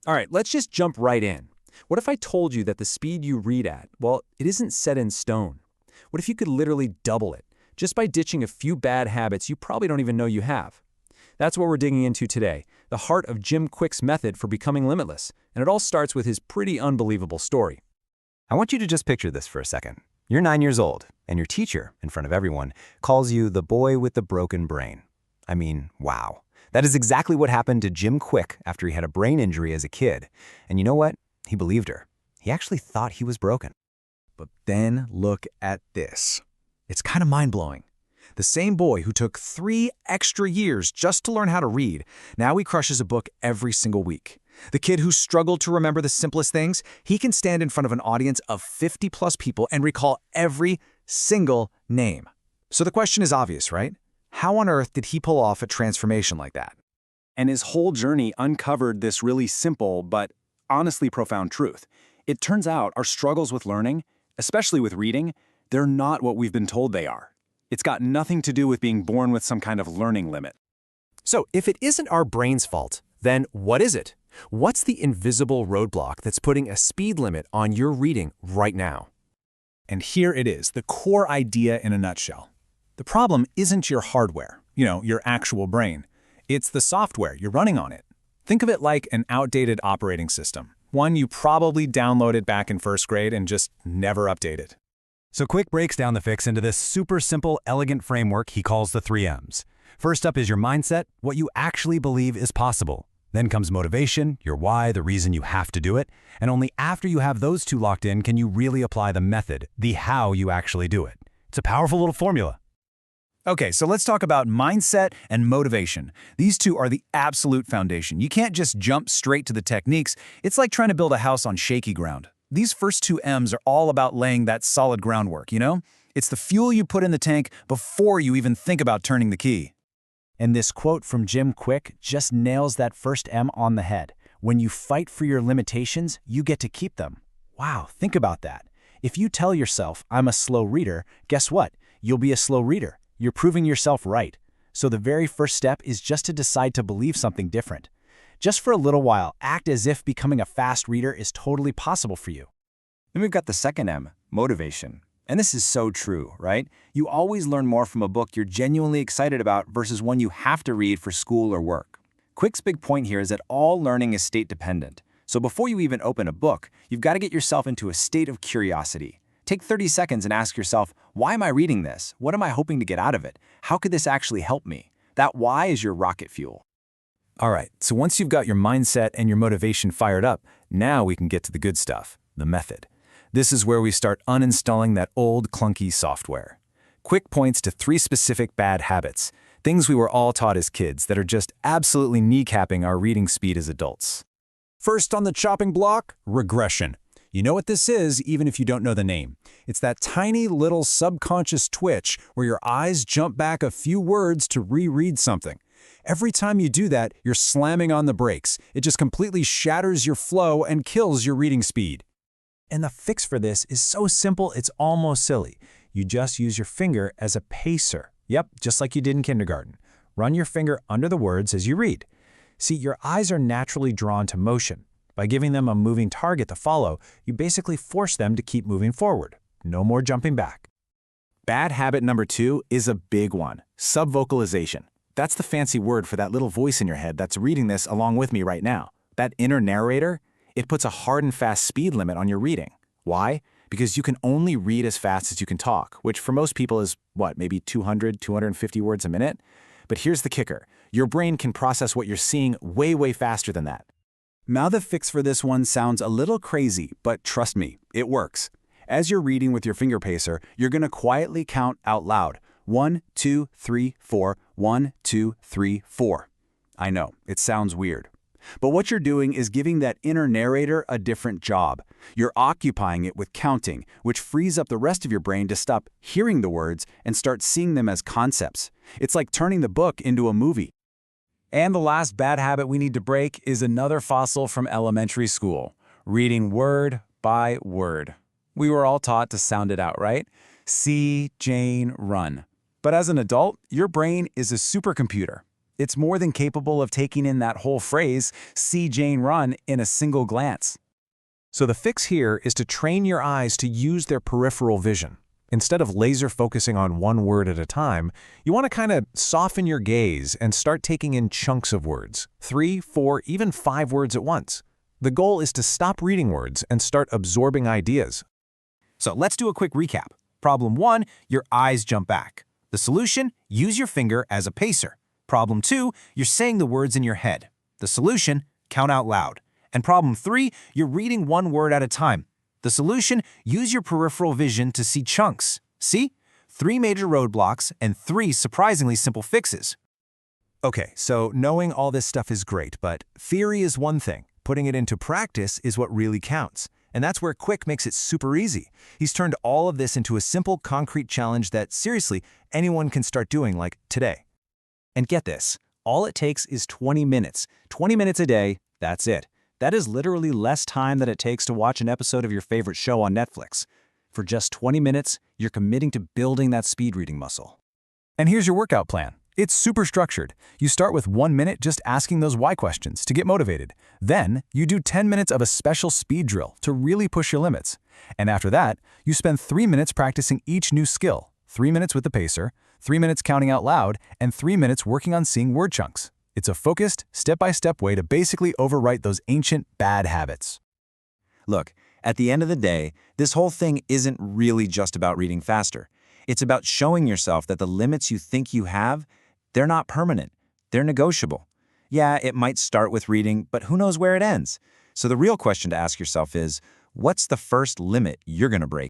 All right, let's just jump right in. What if I told you that the speed you read at, well, it isn't set in stone? What if you could literally double it, just by ditching a few bad habits you probably don't even know you have? That's what we're digging into today, the heart of Jim Kwik's method for becoming limitless, and it all starts with his pretty unbelievable story. I want you to just picture this for a second. You're 9 years old, and your teacher, in front of everyone, calls you the boy with the broken brain. I mean, wow. That is exactly what happened to Jim Kwik after he had a brain injury as a kid. And you know what? He believed her. He actually thought he was broken. But then look at this. It's kind of mind-blowing. The same boy who took 3 extra years just to learn how to read, now he crushes a book every single week. The kid who struggled to remember the simplest things, he can stand in front of an audience of 50+ people and recall every single name. So the question is obvious, right? How on earth did he pull off a transformation like that? And his whole journey uncovered this really simple but honestly profound truth. It turns out our struggles with learning, especially with reading, they're not what we've been told they are. It's got nothing to do with being born with some kind of learning limit. So if it isn't our brain's fault, then what is it? What's the invisible roadblock that's putting a speed limit on your reading right now? And here it is, the core idea in a nutshell. The problem isn't your hardware, your actual brain. It's the software you're running on it. Think of it like an outdated operating system, one you probably downloaded back in first grade and just never updated. So Kwik breaks down the fix into this super simple, elegant framework he calls the 3 M's. First up is your mindset, what you actually believe is possible. Then comes motivation, your why, the reason you have to do it. And only after you have those two locked in can you really apply the method, the how you actually do it. It's a powerful little formula. Okay, so let's talk about mindset and motivation. These two are the absolute foundation. You can't just jump straight to the techniques. It's like trying to build a house on shaky ground. These first 2 M's are all about laying that solid groundwork, It's the fuel you put in the tank before you even think about turning the key. And this quote from Jim Kwik just nails that first M on the head. When you fight for your limitations, you get to keep them. Wow, think about that. If you tell yourself, I'm a slow reader, guess what? You'll be a slow reader. You're proving yourself right. So the very first step is just to decide to believe something different. Just for a little while, act as if becoming a fast reader is totally possible for you. Then we've got the second M, motivation. And this is so true, right? You always learn more from a book you're genuinely excited about versus one you have to read for school or work. Kwik's big point here is that all learning is state-dependent. So before you even open a book, you've got to get yourself into a state of curiosity. Take 30 seconds and ask yourself, why am I reading this? What am I hoping to get out of it? How could this actually help me? That why is your rocket fuel. All right, so once you've got your mindset and your motivation fired up, now we can get to the good stuff, the method. This is where we start uninstalling that old clunky software. Kwik points to 3 specific bad habits, things we were all taught as kids that are just absolutely kneecapping our reading speed as adults. First on the chopping block, regression. You know what this is, even if you don't know the name. It's that tiny little subconscious twitch where your eyes jump back a few words to reread something. Every time you do that, you're slamming on the brakes. It just completely shatters your flow and kills your reading speed. And the fix for this is so simple, it's almost silly. You just use your finger as a pacer. Yep, just like you did in kindergarten. Run your finger under the words as you read. See, your eyes are naturally drawn to motion. By giving them a moving target to follow, you basically force them to keep moving forward. No more jumping back. Bad habit number 2 is a big one, subvocalization. That's the fancy word for that little voice in your head that's reading this along with me right now. That inner narrator, it puts a hard and fast speed limit on your reading. Why? Because you can only read as fast as you can talk, which for most people is, maybe 200, 250 words a minute? But here's the kicker. Your brain can process what you're seeing way, way faster than that. Now the fix for this one sounds a little crazy, but trust me, it works. As you're reading with your finger pacer, you're going to quietly count out loud. 1, 2, 3, 4, 1, 2, 3, 4. I know, it sounds weird. But what you're doing is giving that inner narrator a different job. You're occupying it with counting, which frees up the rest of your brain to stop hearing the words and start seeing them as concepts. It's like turning the book into a movie. And the last bad habit we need to break is another fossil from elementary school, reading word by word. We were all taught to sound it out, right? See, Jane, run. But as an adult, your brain is a supercomputer. It's more than capable of taking in that whole phrase, "see Jane run," in a single glance. So the fix here is to train your eyes to use their peripheral vision. Instead of laser focusing on one word at a time, you want to kind of soften your gaze and start taking in chunks of words, 3, 4, even 5 words at once. The goal is to stop reading words and start absorbing ideas. So let's do a quick recap. Problem 1, your eyes jump back. The solution, use your finger as a pacer. Problem 2, you're saying the words in your head. The solution, count out loud. And problem 3, you're reading one word at a time. The solution, use your peripheral vision to see chunks. See? 3 major roadblocks and 3 surprisingly simple fixes. Okay, so knowing all this stuff is great, but theory is one thing. Putting it into practice is what really counts. And that's where Kwik makes it super easy. He's turned all of this into a simple, concrete challenge that, seriously, anyone can start doing, like today. And get this, all it takes is 20 minutes. 20 minutes a day, that's it. That is literally less time than it takes to watch an episode of your favorite show on Netflix. For just 20 minutes, you're committing to building that speed reading muscle. And here's your workout plan. It's super structured. You start with 1 minute just asking those why questions to get motivated. Then, you do 10 minutes of a special speed drill to really push your limits. And after that, you spend 3 minutes practicing each new skill, 3 minutes with the pacer, 3 minutes counting out loud, and 3 minutes working on seeing word chunks. It's a focused, step-by-step way to basically overwrite those ancient bad habits. Look, at the end of the day, this whole thing isn't really just about reading faster. It's about showing yourself that the limits you think you have, they're not permanent. They're negotiable. Yeah, it might start with reading, but who knows where it ends? So the real question to ask yourself is, what's the first limit you're going to break?